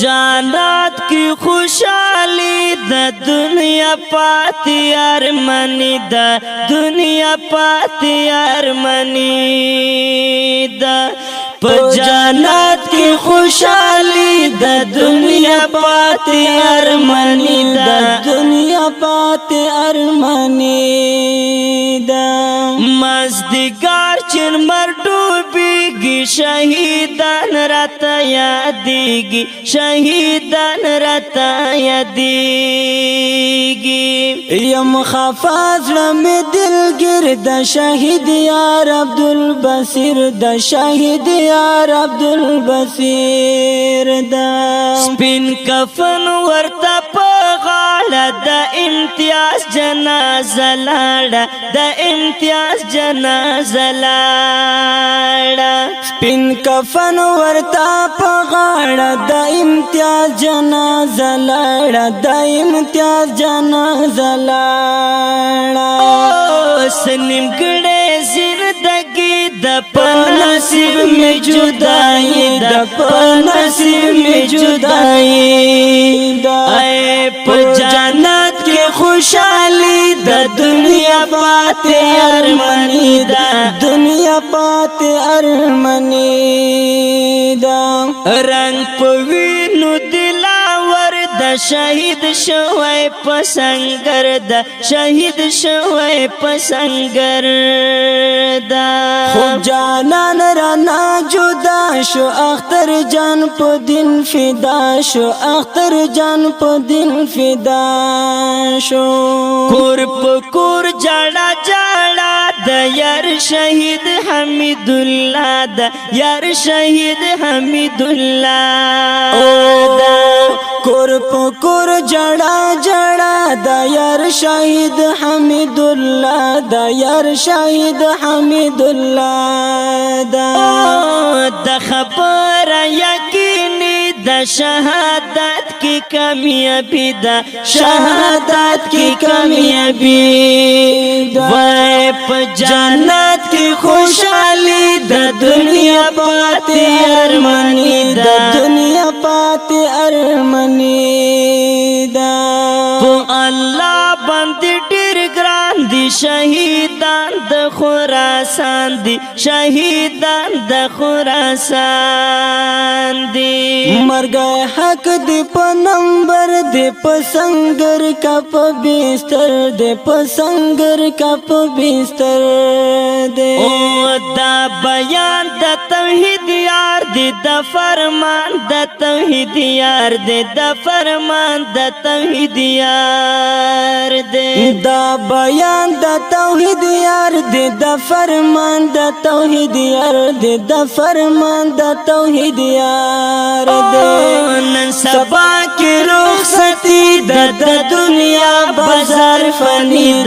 janat ki khushhali da dunya pati armani da dunya pati armani da janat ki khushhali da dunya pati armani da dunya pati armani da mazdigar chin mardubi shahidan rata yadigi shahidan rata yadigi یم خفاز رمی دلگیر دا شهید یار عبدالبصیر دا شهید یار عبدالبصیر دا سپین کفن ورتا پغالا دا امتیاز جنازه لاړه دا امتیاز جنازه لاړه سپین کفن ورتا پغاړه د امتیاز جنازه لاړه د امتیاز جنازه لاړه سنیم ګړې زندگی د پنصیب می جدائی د پنصیب می جدائی اے په جنت کې خوشحالی د دنیا پاتې ارمانی دا دنیا پاتې ارمانی دا رنگ پوینو دلاور د شهید شوی پسنگر د شهید شوی پسنگر دا خو جانان رانا جدا شو اختر جان په دین فدا شو اختر جان په دین فدا شو کور په کور جړا جړا د یار شهید حمید الله د یار شهید حمید الله کور په کور جړا جړا د یار شهید حمید الله د یار شهید حمید الله د خبر یقیني د شهادت کی کامیابی دا شهادت کی کامیابی وای په جنت کی خوشحالی د دنیا پاتې ارمانی دا دنیا پاتې ارمانی دا په الله باندې ډېر ګران دي شهیدان د خراسان دي شهیدان د خراسان دي مرګ حق دی په نمبر دی په سنگر کا په بستر دی په سنگر کا په بستر دی او دا بیان د توحید یار دی د فرمان د توحید یار دی د فرمان د توحید یار دی دا بیان د توحید یار دی د فرمان د توحید یار دی د فرمان د توحید یار دی نن سبا کی رخصتی د دنیا بازار فانی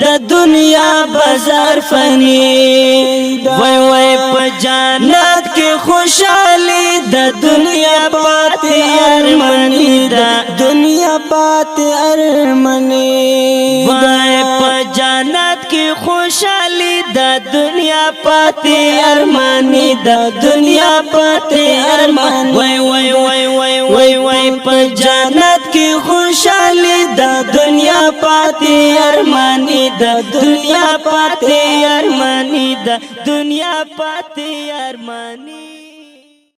د دنیا بازار فانی وای وای په جنت کی خوشحالی د دنیا پاتې ارمانی دا دنیا پاتې ارمانی وای په جنت کی خوشحالی د دنیا پاتې ارمانی د دنیا پاتې ارمانی وای وای وای وای وای وای په جنت کی خوشحالی د دنیا پاتې ارمانی د دنیا پاتې ارمانی د دنیا پاتې ارمانی